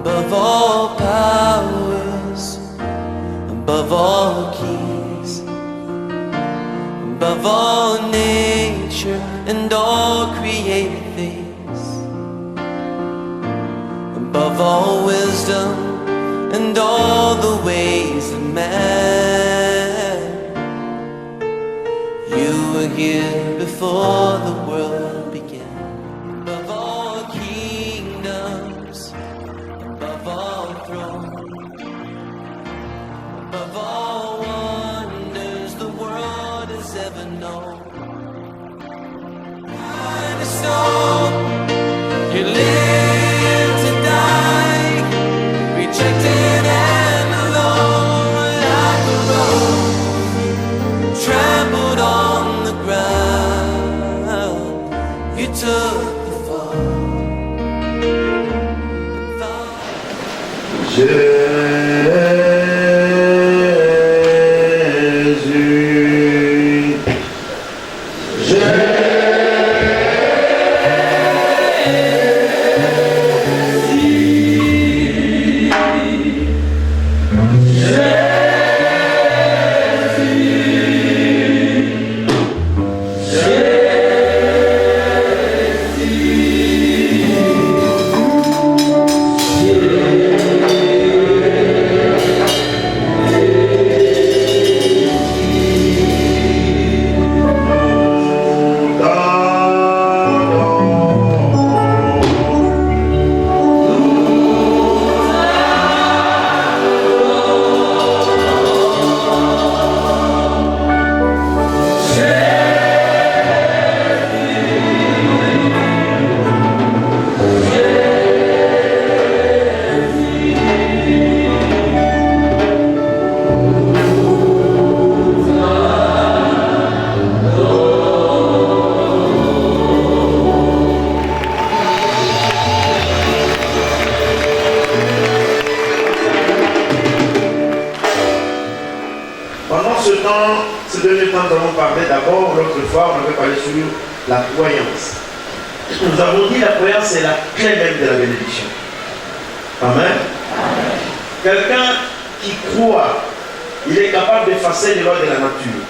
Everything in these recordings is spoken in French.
above all powers, above all keys, above all nature and all created things, above all wisdom and all the ways of man. You were here before the world began. Above all kingdoms, above all thrones, above all wonders the world has ever known. And so you live to die, rejected and alone, like a rose trampled on the ground. You took the fall. La croyance. Nous avons dit la croyance est la clé même de la bénédiction. Amen. Quelqu'un qui croit, il est capable d'effacer les lois de la nature.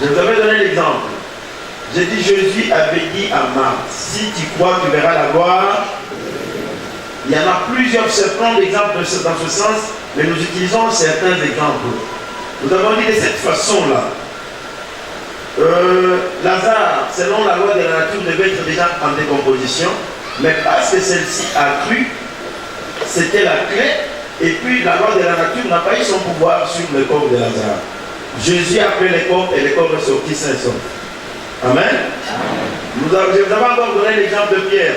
Je vous avais donné l'exemple. J'ai dit, Jésus avait dit à Marthe, si tu crois, tu verras la gloire. Il y en a plusieurs, c'est plein d'exemples dans ce sens, mais nous utilisons certains exemples. Nous avons dit de cette façon-là. Lazare, selon la loi de la nature, devait être déjà en décomposition, mais parce que celle-ci a cru, c'était la clé, et puis la loi de la nature n'a pas eu son pouvoir sur le corps de Lazare. Jésus a pris le corps et le corps est sorti sain et sauf. Amen. Je vous avais encore donné l'exemple de Pierre.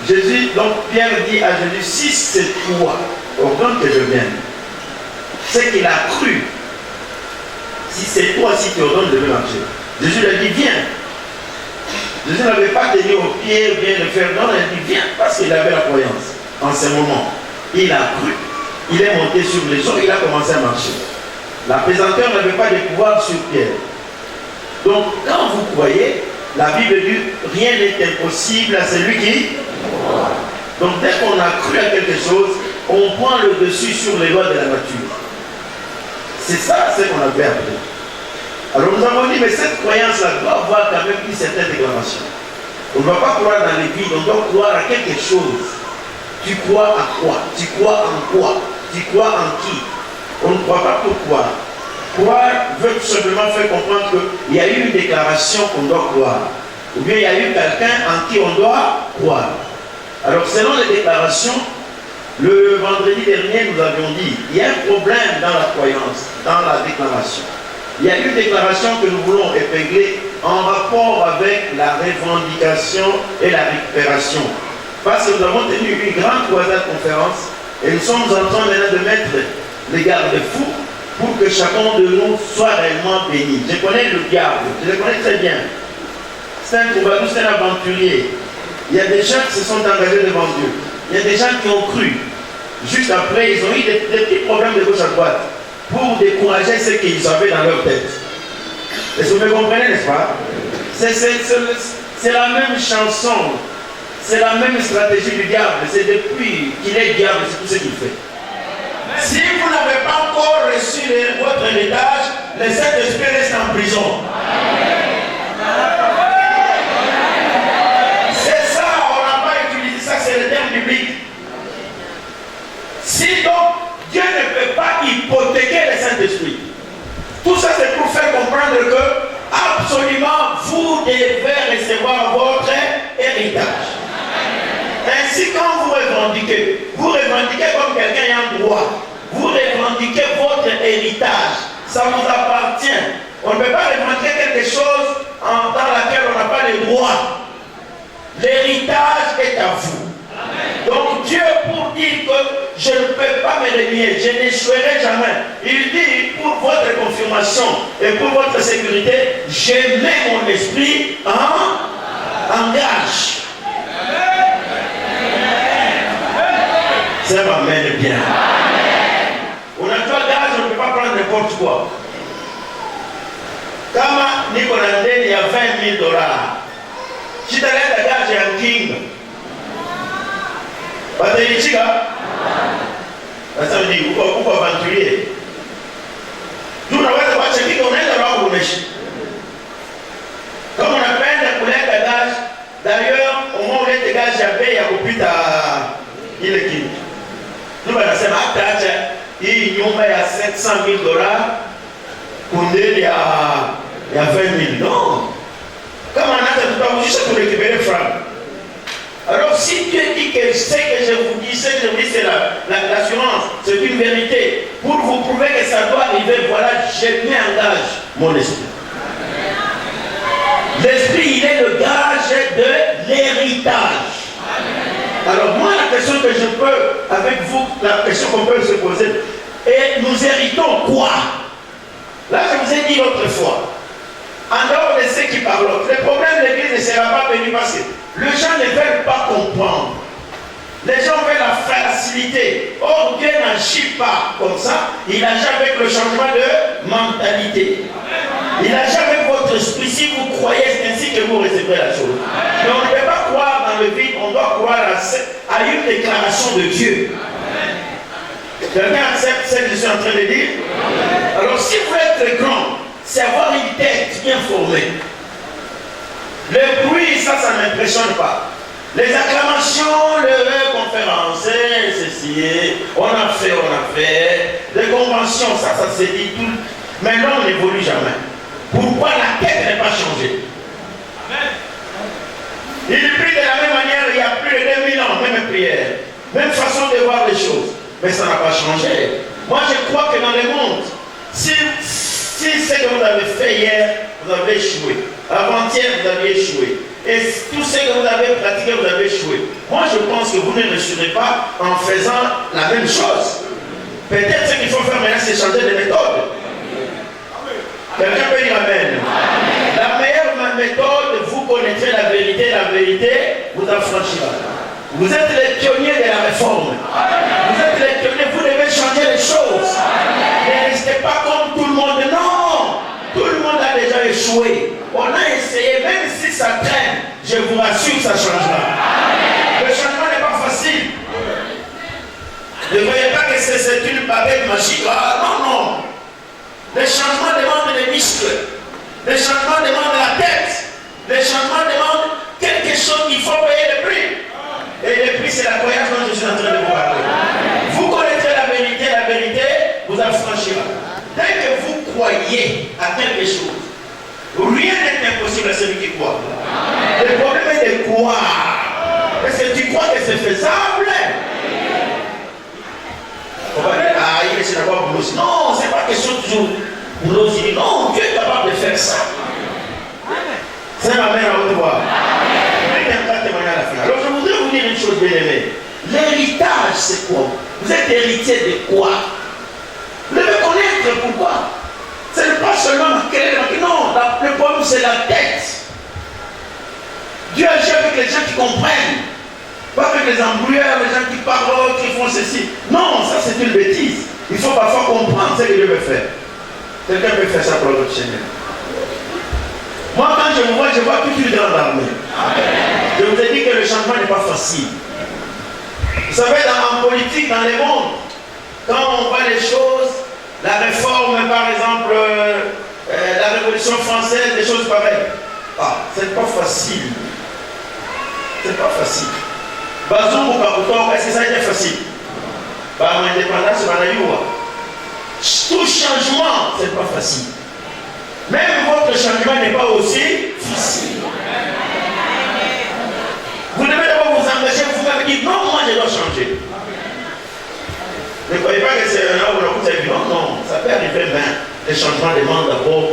Jésus, donc Pierre dit à Jésus, si c'est toi, ordonne que je vienne. C'est qu'il a cru. Si c'est toi, si tu ordonnes, je vais marcher. Jésus lui a dit, viens. Jésus n'avait pas tenu au pied, viens le faire. Non, il a dit, viens, parce qu'il avait la croyance. En ce moment, il a cru. Il est monté sur les eaux, il a commencé à marcher. La pesanteur n'avait pas de pouvoir sur Pierre. Donc, quand vous croyez, la Bible dit, rien n'est impossible à celui qui croit. Donc, dès qu'on a cru à quelque chose, on prend le dessus sur les lois de la nature. C'est ça ce qu'on avait appris. Alors nous avons dit, mais cette croyance-là doit avoir quand même une certaine déclaration. On ne va pas croire dans les vides, on doit croire à quelque chose. Tu crois à quoi? Tu crois en quoi? Tu crois en qui? On ne croit pas pour croire. Croire veut tout simplement faire comprendre qu'il y a eu une déclaration qu'on doit croire. Ou bien il y a eu quelqu'un en qui on doit croire. Alors selon les déclarations, le vendredi dernier, nous avions dit, il y a un problème dans la croyance, dans la déclaration. Il y a une déclaration que nous voulons épingler en rapport avec la revendication et la récupération. Parce que nous avons tenu une grande croisade conférence et nous sommes en train maintenant de mettre les garde-fous pour que chacun de nous soit réellement béni. Je connais le diable, je le connais très bien. C'est un troubadour, c'est un aventurier. Il y a des gens qui se sont engagés devant Dieu. Il y a des gens qui ont cru. Juste après, ils ont eu des petits problèmes de gauche à droite pour décourager ce qu'ils avaient dans leur tête. Est-ce que vous me comprenez, n'est-ce pas? C'est la même chanson. C'est la même stratégie du diable. C'est depuis qu'il est diable, c'est tout ce qu'il fait. Si vous n'avez pas encore reçu votre héritage, le Saint-Esprit reste en prison. C'est ça, on n'a pas utilisé ça, c'est le terme biblique. Si donc Dieu ne peut pas hypothéquer le Saint-Esprit, tout ça c'est pour faire comprendre que absolument vous devez recevoir votre héritage. Ainsi, quand vous revendiquez comme quelqu'un ayant droit, vous revendiquez votre héritage, ça vous appartient. On ne peut pas revendiquer quelque chose dans laquelle on n'a pas le droit. L'héritage est à vous. Donc Dieu, pour dire que je ne peux pas me renier, je n'échouerai jamais, il dit pour votre confirmation et pour votre sécurité, je mets mon esprit en gage. Ça m'amène bien. On a pas gage, on ne peut pas prendre n'importe quoi. Comme Nicolas il y a $20 000. Si tu as l'air de gage en king, ça veut dire pourquoi aventurier. Nous n'avons pas acheté qu'on est dans le comme on appelle la couleur de gage, d'ailleurs, au moment où on est de gage, il y a beaucoup de il est qui. Nous allons se mettre il y a $700 000 pour il y a 20 000. Non. Comme on a tout à juste pour récupérer le franc. Alors si Dieu dit que ce que je vous dis, c'est l'assurance, c'est une vérité. Pour vous prouver que ça doit arriver, voilà, je mets en gage mon esprit. L'esprit, il est le gage de l'héritage. Alors moi, la question que je peux, avec vous, la question qu'on peut se poser, et nous héritons quoi? Là, je vous ai dit l'autre fois, en dehors de ceux qui parlent, le problème de l'église ne sera pas venu passer. Les gens ne veulent pas comprendre. Les gens veulent la facilité. Or, Dieu n'agit pas comme ça. Il agit avec le changement de mentalité. Il agit avec votre esprit. Si vous croyez, c'est ainsi que vous recevrez la chose. Mais on ne peut pas croire dans le vide, on doit croire à une déclaration de Dieu. Quelqu'un accepte ce que je suis en train de dire? Alors, si vous êtes grand, c'est avoir une tête bien formée. Le bruit, ça ne m'impressionne pas. Les acclamations, les conférences, ceci, on a fait. Les conventions, ça se dit tout. Mais l'homme n'évolue jamais. Pourquoi la tête n'est pas changée? Il prie de la même manière il y a plus de 2000 ans, même prière, même façon de voir les choses. Mais ça n'a pas changé. Moi, je crois que dans le monde, si ce que vous avez fait hier, vous avez échoué. Avant-hier, vous avez échoué. Et tout ce que vous avez pratiqué, vous avez échoué. Moi, je pense que vous ne réussirez pas en faisant la même chose. Peut-être ce qu'il faut faire maintenant, c'est changer de méthode. Quelqu'un peut dire Amen. La meilleure méthode, vous connaîtrez la vérité vous affranchira. Vous êtes les pionniers de la réforme. Vous êtes les pionniers, vous devez changer les choses. Ne restez pas comme tout le monde. Non! Tout le monde a déjà échoué. On a essayé, même si ça traîne, je vous rassure, ça changera. Le changement n'est pas facile. Ne voyez pas que c'est une baguette magique. Ah, non. Le changement demande des muscles. Le changement demande la tête. Le changement demande quelque chose qu'il faut payer le prix. Et le prix, c'est la croyance dont je suis en train de vous parler. Vous connaîtrez la vérité vous affranchira. Dès que vous croyez à quelque chose, rien n'est impossible à celui qui croit. Le problème est de croire. Est-ce que tu crois que c'est faisable? On va dire, il est d'abord boulot. Non, c'est pas question toujours boulot. Non, Dieu est capable de faire ça. C'est ma mère à haute voix. Alors je voudrais vous dire une chose, bien aimée. L'héritage, c'est quoi? Vous êtes héritier de quoi? Vous devez connaître pourquoi. Ce n'est pas seulement quel est le... Non, le problème c'est la tête. Dieu agit avec les gens qui comprennent. Pas avec les embrouilleurs, les gens qui parlent, qui font ceci. Non, ça c'est une bêtise. Il faut parfois comprendre ce que Dieu veut faire. Quelqu'un peut faire ça pour notre Seigneur. Moi quand je vous vois, je vois toute une grande armée. Je vous ai dit que le changement n'est pas facile. Vous savez, en politique, dans les mondes, quand on voit les choses, la réforme, par exemple, la Révolution française, des choses pareilles. Ah, c'est pas facile. C'est pas facile. Bazungu Kabuto, est-ce que ça a été facile? Mon indépendance, tout changement, c'est pas facile. Même votre changement n'est pas aussi difficile. Vous devez d'abord vous engager, vous m'avez dit non, moi je dois changer. Ne croyez pas que c'est un homme où vous avez dit non, non, ça peut arriver, mais le changement demande d'abord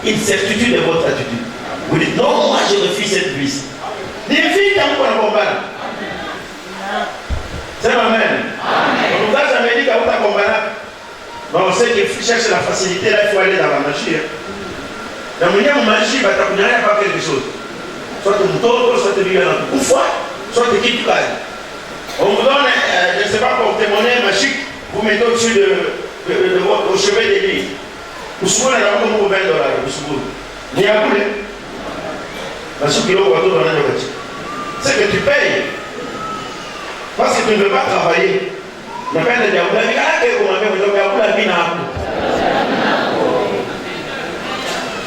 une certitude de votre attitude. Vous dites non, moi je refuse cette vie. Vite, on va comprendre. C'est amen. On nous a jamais dit qu'on va comprendre. Mais on sait qu'il cherche la facilité, là il faut aller dans la magie. Dans mon magie, il va t'apprendre à faire quelque chose. Soit tu montes, soit tu vis dans une fois, soit tu quittes tout cas. On vous donne, je ne sais pas, pour témoigner magique, vous mettez au-dessus de votre chevet d'église. Vous souvent, il y a comme $20. Vous souvent. Il y a un boulet. C'est que tu payes. Parce que tu ne veux pas travailler. Je ne peux pas dire,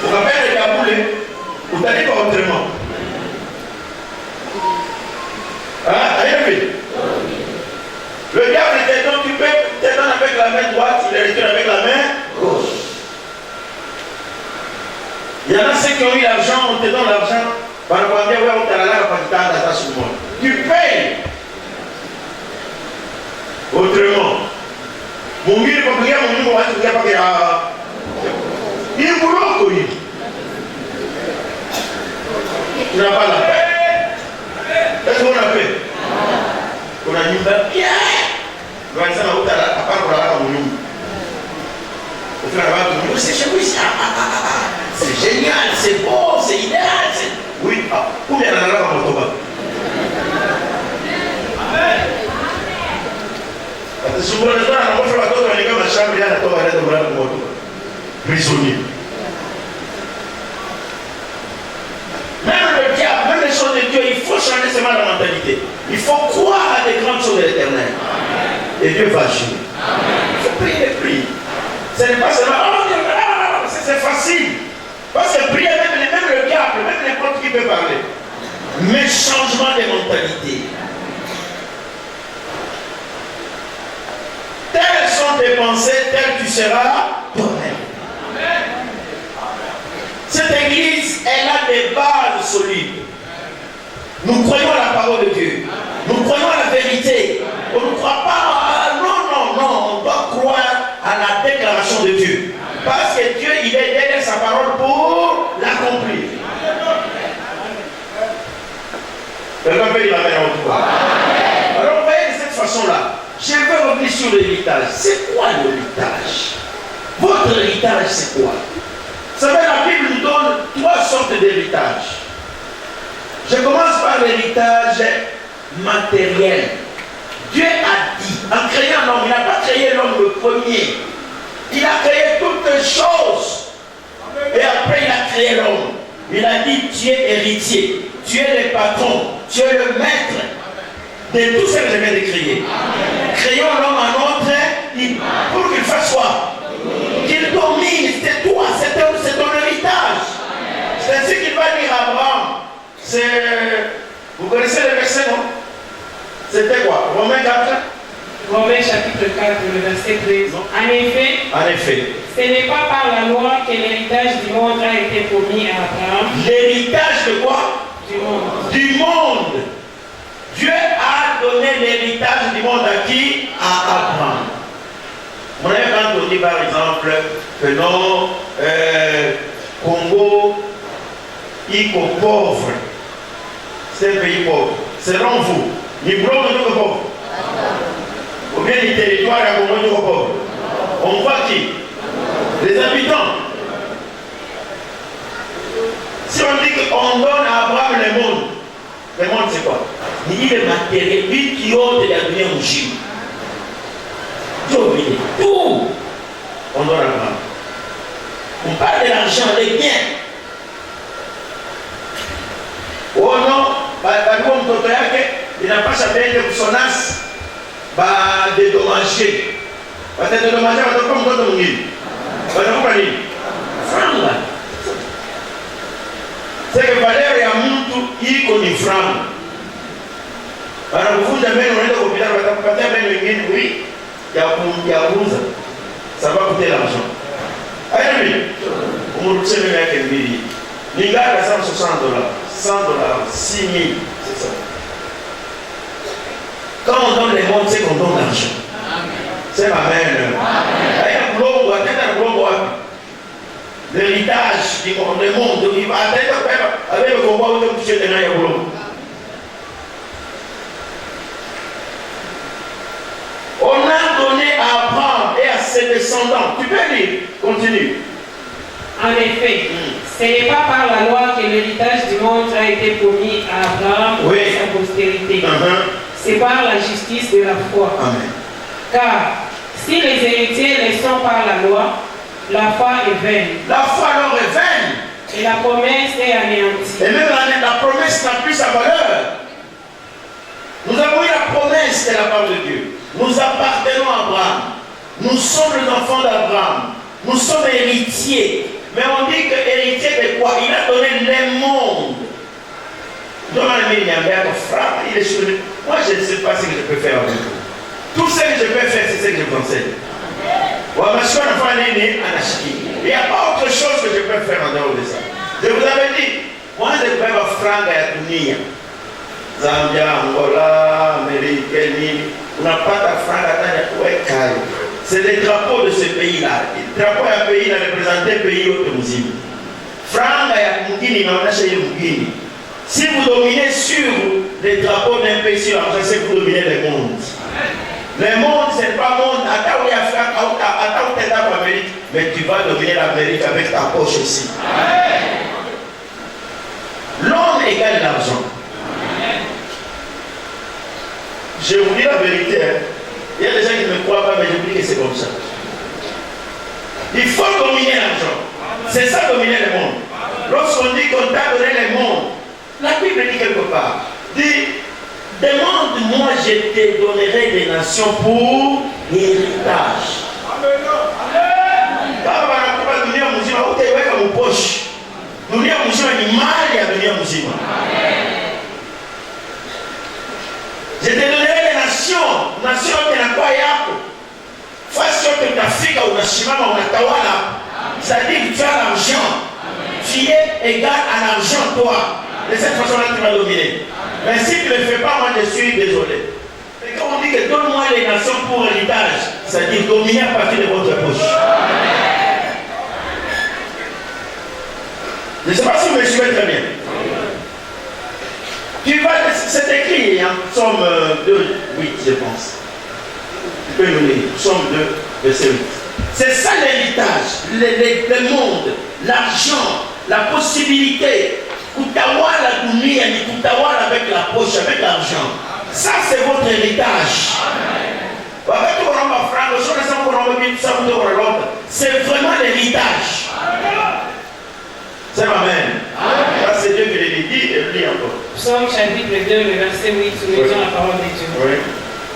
vous rappelez le Gaboulé, vous n'allez pas autrement. Ah, avez vu? Le diable était occupé, tu te donnes avec la main droite, il est retourné avec la main gauche. Il y en a ceux qui ont eu l'argent, on te donne l'argent, par rapport à dire, on t'a la pas sur le monde. Tu payes. Autrement. Mon mieux, mon mieux, on va te dire pas qu'il y a. Il est boulot, oui. Tu n'as pas la paix. Est-ce qu'on a paix? On a dit bien. On va dire ça, on a part pour la comme nous. Au final, c'est chez vous, c'est génial, c'est beau, c'est idéal. Oui, combien d'années là comme on prisonnier. Même le diable, même les choses de Dieu, il faut changer seulement la mentalité. Il faut croire à des grandes choses de l'éternel. Et Dieu va agir. Il faut prier les prix. Ce n'est pas seulement, c'est facile. Parce que prier, même le diable, même n'importe qui peut parler. Mais changement de mentalité. Telles sont tes pensées, telles tu seras toi-même. Cette église, elle a des bases solides. Nous croyons à la parole de Dieu. Nous croyons à la vérité. On ne croit pas, non. On doit croire à la déclaration de Dieu. Parce que Dieu, il est derrière sa parole pour l'accomplir. Quelqu'un peut dire amen en tout cas. Alors, vous voyez de cette façon-là. Je vais revenir sur l'héritage. C'est quoi l'héritage? Votre héritage, c'est quoi? Vous savez, la Bible nous donne 3 sortes d'héritage. Je commence par l'héritage matériel. Dieu a dit, en créant l'homme, il n'a pas créé l'homme le premier. Il a créé toutes choses. Et après, il a créé l'homme. Il a dit, tu es héritier, tu es le patron, tu es le maître de tout ce que je viens de créer. Créons l'homme en notre pour qu'il fasse quoi? Qu'il domine, c'est toi, c'est ton héritage. C'est ainsi qu'il va dire à Abraham. Vous connaissez le verset, non? C'était quoi? Romains 4? Romains chapitre 4, le verset 13. En effet, ce n'est pas par la loi que l'héritage du monde a été promis à Abraham. L'héritage de quoi? Du monde. Du monde. Dieu a donné l'héritage du monde à qui? À Abraham. On avait entendu par exemple que non, Congo, il est pauvre. C'est un pays pauvre. Selon vous, les blancs sont pauvres. Ou bien les territoires à Congo sont pauvres. On voit qui? Les habitants. Si on dit qu'on donne à Abraham le monde c'est quoi? Il dit le matériel, lui qui ôte la lumière au Chine. Tout. On donne à Abraham. On parle de l'argent, des biens. Oh, Oh non, il n'a pas jamais de son as, dédommager. Parce que dédommager, comme toi, ton île. C'est que Valérie a monté, il connaît franc. Alors, vous avez un hôpital, oui, il y a ça va coûter l'argent. Allez, on me dit que les gars, $160, $100, 6 000, c'est ça. Quand on donne les mondes, c'est qu'on donne l'argent. C'est ma mère. L'héritage du monde, il va atteindre avec le combat où tu es dans le boulot. On a donné à Abraham et à ses descendants. Tu peux lire, continue. En effet, ce n'est pas par la loi que l'héritage du monde a été promis à Abraham et à sa postérité. C'est par la justice de la foi. Amen. Car si les héritiers les sont par la loi, la foi est vaine. La foi alors est vaine. Et la promesse est anéantie. Et même la promesse n'a plus sa valeur. Nous avons eu la promesse de la part de Dieu. Nous appartenons à Abraham. Nous sommes les enfants d'Abraham. Nous sommes héritiers. Mais on dit que héritier de quoi? Il a donné le monde. Moi, je ne sais pas ce que je peux faire avec vous. Tout ce que je peux faire, c'est ce que je vous enseigne. Il n'y a pas autre chose que je peux faire en dehors de ça. Je vous avais dit, moi, je peux faire franc à Tunia. Zambia, Angola, Amérique, on n'a pas de franc à Tania. C'est le drapeau de ce pays-là. Le drapeau est un pays qui représente un pays autre musulman. Franc à Mugini, on a chez Mugini. Si vous dominez sur les drapeaux d'un pays sur l'argent, c'est que vous dominez le monde. Le monde, ce n'est pas le monde. Attends, tu es dans l'Amérique, mais tu vas dominer l'Amérique avec ta poche aussi. L'homme égale l'argent. Je vous dis la vérité. Il y a des gens qui ne me croient pas, mais je vous dis que c'est comme ça. Il faut dominer l'argent. C'est ça dominer le monde. Lorsqu'on dit qu'on t'a donné le monde, la Bible dit quelque part, dit, demande-moi, je te donnerai des nations pour héritage. Je te donnerai des nations, nations qui n'ont pas yako. Face yote utafika unasimama unatawala. C'est-à-dire que tu as l'argent. Tu es égal à l'argent toi. De cette façon-là, tu vas dominer. Mais si tu ne le fais pas, moi je suis désolé. Et quand on dit que donne-moi les nations pour héritage, c'est-à-dire dominer à partir de votre poche. Je ne sais pas si vous me suivez très bien. C'est écrit en Psaume 2, 8, je pense. Tu peux nous lire. Psaume 2, verset 8. C'est ça l'héritage, le monde, l'argent, la possibilité. Kutawala dunia ni kutawala avec la poche, avec l'argent. Ça c'est votre héritage. C'est vraiment l'héritage. C'est Amen. Ça c'est Dieu qui l'a dit et lit encore. Psaume chapitre 2, le verset 8, nous lisons la parole de Dieu. Oui.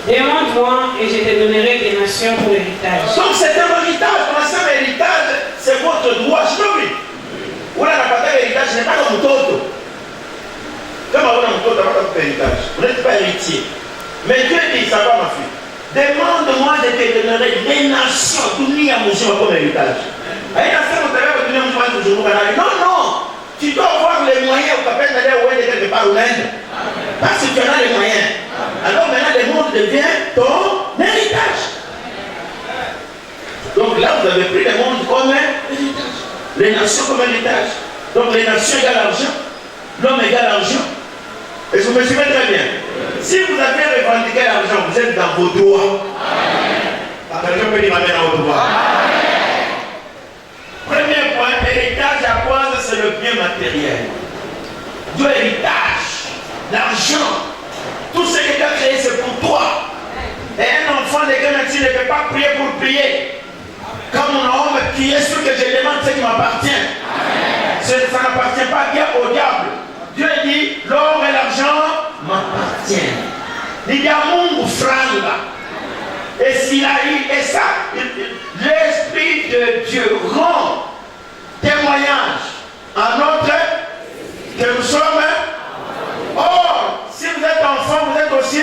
Demande-moi et je te donnerai des nations pour l'héritage. Donc c'est un héritage, on a ça héritage, c'est votre droit. Je te dis. Vous n'avez pas d'héritage, ce n'est pas comme tout. Comme on a un tout, on n'a pas d'héritage. Vous n'êtes pas héritier. Mais Dieu dit, ça va ma fille. Demande-moi, je te donnerai des nations. Tout le monde a comme héritage. Non, non. Tu dois avoir les moyens au capitaine d'aller où il est quelque part au Inde. Parce que tu en as les moyens. Alors maintenant, le monde devient ton héritage. Donc là, vous avez pris le monde comme héritage. Les nations comme héritage. Donc les nations égale l'argent. L'homme égale l'argent. Et vous me suivez très bien. Si vous avez revendiqué l'argent, vous êtes dans vos droits. Quelqu'un peut dire amen à vos droits. Premier point, héritage à quoi? C'est le bien matériel. De héritage, l'argent, tout ce que tu as créé, c'est pour toi. Et un enfant de Canada ne peut pas prier pour prier. Comme mon homme qui est sûr que je demande ce qui m'appartient. Ça n'appartient pas bien au diable. Dieu dit, l'homme Il y a Mungu franga. Et s'il a eu, et ça, l'Esprit de Dieu rend témoignage à notre que nous sommes. Or, si vous êtes enfant, vous êtes aussi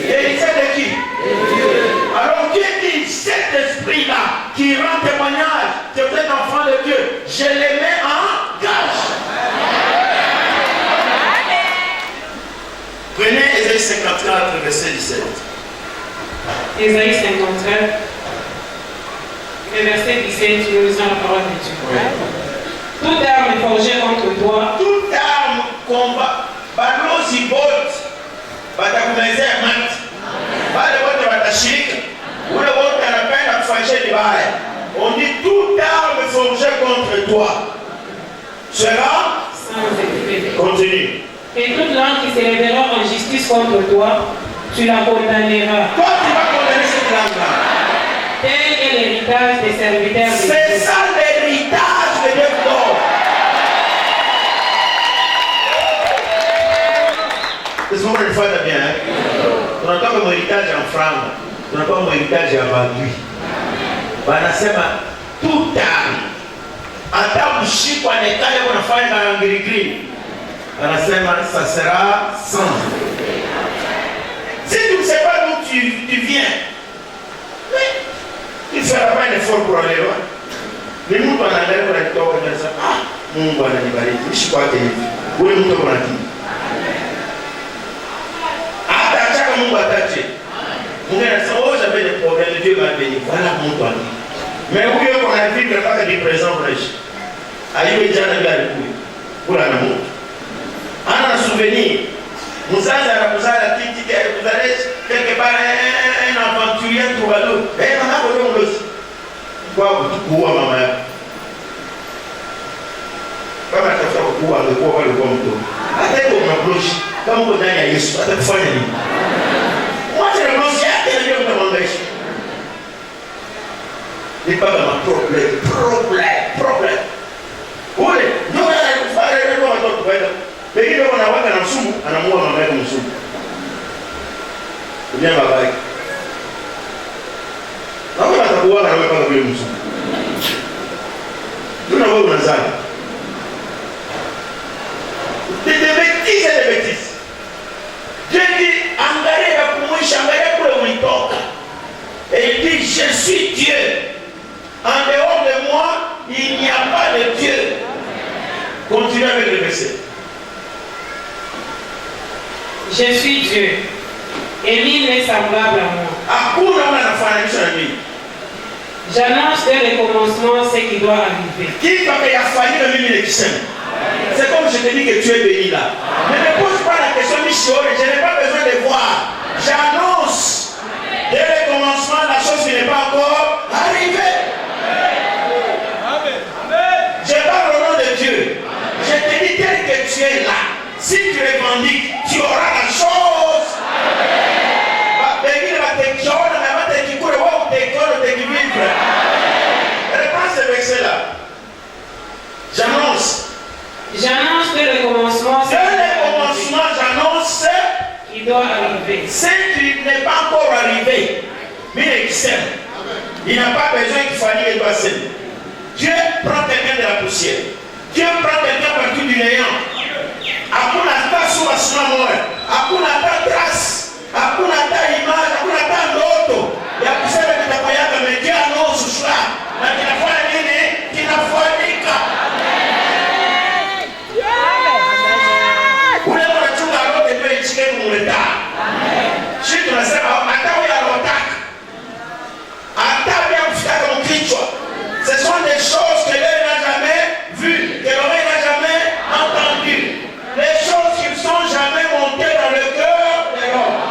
héritier de qui? Alors, qui dit cet esprit-là qui rend témoignage que vous êtes enfant de Dieu? Je les mets en gage. Prenez Ésaïe 54, verset 17. Ésaïe 54, verset 17, nous lisons la parole de Dieu. Oui. Toute arme forgée contre toi. Toute arme combat. Balozi bot. Batakumezea mat. Bale wote watashirika. Ule wote anapenda kufanyisha vibaya. On dit toute arme forgée contre toi sera sans effet. Continue. Et toute langue qui s'élèvera en justice contre toi, tu la condamneras. Toi, tu vas condamner cette langue-là. Tel est l'héritage des serviteurs de Dieu. C'est ça l'héritage de Dieu. C'est ce qu'on le fait bien. On n'a pas comme héritage en franc. On n'a pas comme héritage en bagui. Wanasema toute arme. Hata mshiko anekale unafanya na ngirigiri. Wanasema ça sera sans. Si tu ne sais pas d'où tu viens, tu ne feras pas un effort pour aller loin. Mais nous, on a l'air de dire, ah, Mungu ananibariki, nishi kwake hivi. Wewe mtu uko na kitu. Hata acha Mungu atache. Mungu anasema, oh, j'avais des problèmes, Dieu m'a béni. Voilà Mungu ani. Mais huyo yuko na vipi nataka ni present unaishi. Aiwe jana bila alikuwa. Kula na Mungu. Ana souvenir. Mzazi anakuzala titi alikuzalisha quelque part un aventurier troubadour. Mama yako ndio mlosi. Kwa kuua mama yako. Kama atafuta kuua angekuwa pale kwa mtu. Hata hiyo unabloshi. Kama uko ndani ya Yesu atakufanya nini? Mwache na bloshi yake na ndio mtamwangaisha. Ni baba ma problem. Ule ndio anafanya ndio watoto kwenda. Pengine wanaweka na msumu, anamuua mama yake msumu. Ndio baba yake. Na wewe atakuua na wewe paka vile msumu. Ndio na wewe unazaa. Des bêtises. Dieu dit, angalia kumwisha, angalia kule ulitoka. Et il dit, je suis Dieu. En dehors de moi, il n'y a pas de Dieu. Continuez avec le verset. Je suis Dieu, et nul n'est semblable à moi. J'annonce dès le commencement ce qui doit arriver. C'est comme je te dis que tu es béni là. Ne me pose pas la question mission, je n'ai pas besoin de voir. J'annonce dès le commencement la chose qui n'est pas encore arrivée. Je parle au nom de Dieu. Je te dis tel que tu es là. Si tu revendiques, tu auras la chose. Reprends ce verset-là. J'annonce que le commencement, j'annonce qui doit arriver. Ce qui n'est pas encore arrivé, mais il sait. Il n'a pas besoin qu'il fasse les doigts seuls. Dieu prend quelqu'un de la poussière. Dieu prend quelqu'un partout du néant. Hakuna hata sura simama, hakuna hata trace, hakuna hata image, hakuna hata ndoto ya kusema kitakoyaka media no susura na kinafanya nini? Kinafanyika. Ule unachunga roho ndio ichike kumleta. Sisi tunasema hata wewe alotaka. Hata pia kufika mkichwa. Ce sont des choses que l'œil n'a jamais vues, que l'oreille n'a jamais entendues. Les choses qui ne sont jamais montées dans le cœur de l'homme.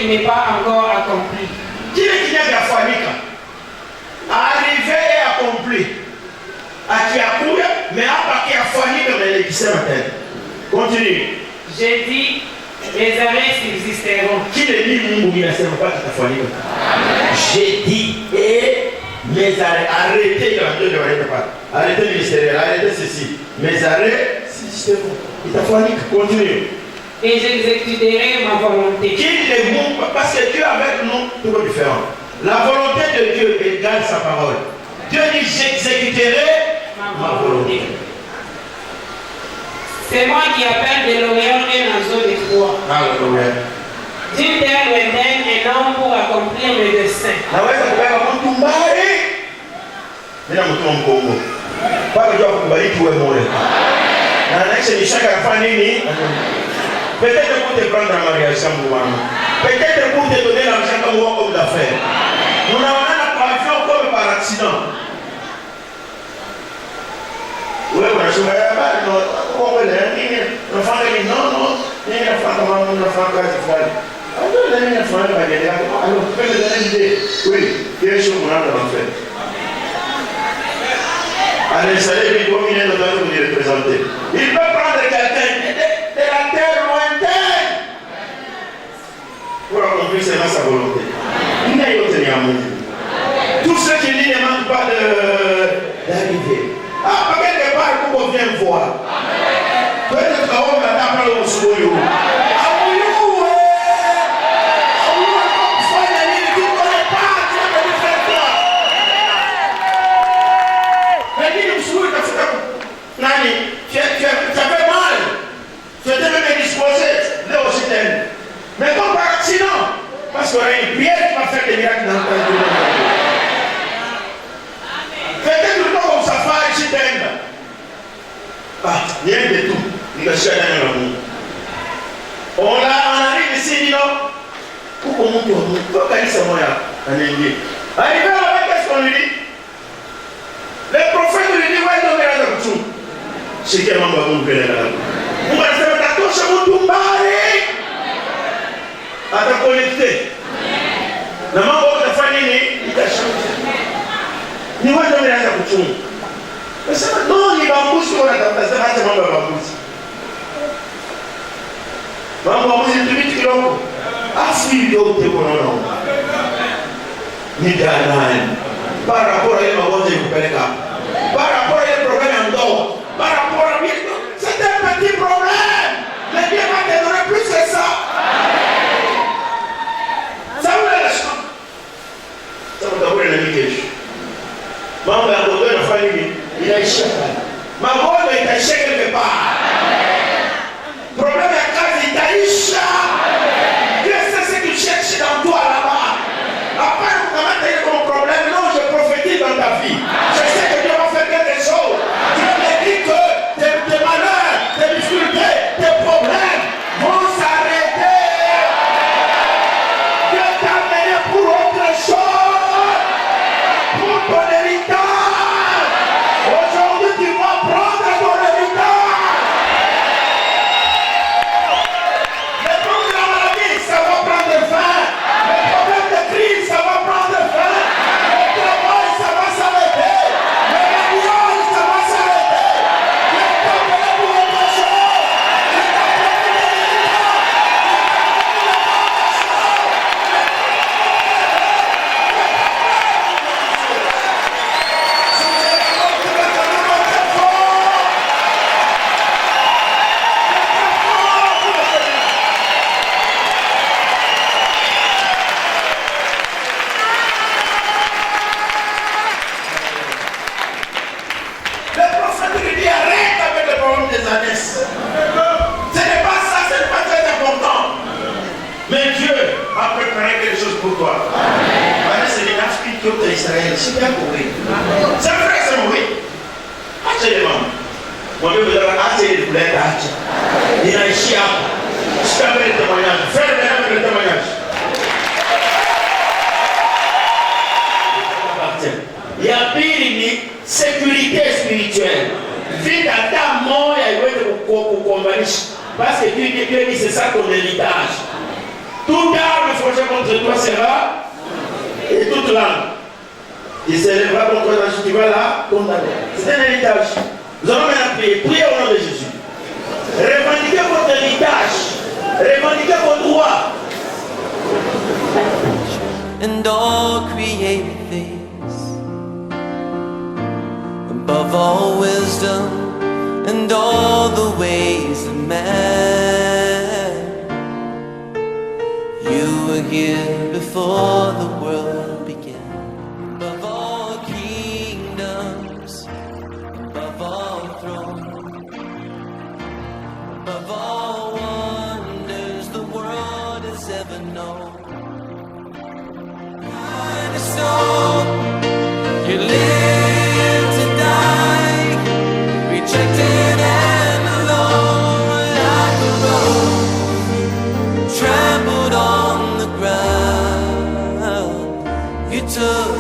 qui n'est pas encore accompli. Kile kinachofanyika arrivé et accompli. Akiakuya mais hapa kiafanyika mbele kisema tena. Continue. J'ai dit, mes arrêts subsisteront. Kile ni Mungu inasema paka kitafanyika. J'ai dit et mes arrêts, arrêtez le pas. Arrêtez ministériel, arrêtez ceci. Mes arrêts subsisteront. Kitafanyika. Continue. Et j'exécuterai ma volonté. Qu'il est bon, parce que Dieu avec nous, tout est différent. La volonté de Dieu égale sa parole. Dieu dit j'exécuterai ma volonté. C'est moi qui appelle de l'Orient un oiseau de froid. Alléluia. D'une terre lointaine, un homme pour accomplir mes desseins. Naweza kubeba mtu mbali. Mimi mtu mkongo. Bado Dieu akubariki wewe moyo. Na anaishi ni shaka afanye nini? Peut-être pour te prendre en mariage sans moi. Peut-être pour te donner l'argent comme homme d'affaires. Nous n'avons pas avion comme par accident. Oui, je suis là, non, non, non, allez, salut, comme il est dans vous les représenter. Il peut prendre quelqu'un de la terre lointaine pour accomplir seulement sa volonté. Il n'a pas tenu à mon Dieu. Tous ceux qui ne demandent pas d'arriver. Ah, quelque part, qu'on vient voir. Peut-être qu'on va t'appeler au sourire. Mais comme par accident, parce qu'il y aura une prière qui va faire des miracles dans le temps de peut-être que nous, on s'affaire ici, rien de tout. Nous sommes dans le monde. On arrive ici, non? Pourquoi on dit arrivé là-bas, qu'est-ce qu'on lui dit? Le prophète lui dit, ouais, non, mais là, tout. C'est qui est mon babou, que là. On va faire ta touche à mon tombari. À ta connecter. La maman va te faire il t'a changé. Ni ouais, non, mais là, tout. Mais ça, non, il va bouger, on a ta place, ça va bouger. Maman va bouger 8 km. Ah, si, il y a autre non. Ni d'anaï. Par rapport à elle, ma bonne, je vous connais pas. Par rapport à elle, problème en dehors. Par rapport à lui, c'est un petit problème. Mais Dieu va te donner plus que ça. Ça vous l'a lâché. Ça vous d'abord l'ami que je. Maman a donné la famille. Il a échec. Ma bonne est échec quelque part. Problème à cause il t'a échec. Dieu sait ce qu'il cherche dans toi là-bas. Après, vous avez comme problème. Non, je prophétise dans ta vie. Je sais que Dieu va faire quelque chose. Dieu me dit que tes malheurs, tes difficultés, tes problèmes vont s'arrêter. Dieu t'a amené pour autre chose. Pour ton héritage. Aujourd'hui, tu vas prendre ton héritage. Les problèmes de la maladie, ça va prendre fin. Les problèmes de crise, ça va prendre fin. Le travail, ça va s'arrêter. Le mariage, ça va s'arrêter. Dieu t'a amené pour autre chose. Dieu t'a amené pour le prophète lui dit arrête avec le problème des années. Ce n'est pas ça, ce n'est pas très important. Mais Dieu a préparé quelque chose pour toi. Voilà, c'est les nations qui ont Israël. C'est bien pour lui. C'est vrai, c'est mauvais. Achetez les membres. Moi, je vous avais acheté les boulettes à acheter. Il a un chien. Je suis avec le témoignage. Fais le témoignage. Il y a pire sécurité spirituelle. Vite à ta mort, il y a pour combattre. Parce que Dieu dit c'est ça ton héritage. Tout arme s'approcher contre toi sera, et toute langue qui s'élèvera contre toi, tu vas là condamner. C'est un héritage. Nous allons maintenant prier. Priez au nom de Jésus. Revendiquez votre héritage. Revendiquez vos droits. And all created things, above all wisdom and all the ways of man. You were here before the world began. Above all kingdoms, above all thrones, above all wonders the world has ever known. You live to die, rejected and alone, like a rose trampled on the ground. You took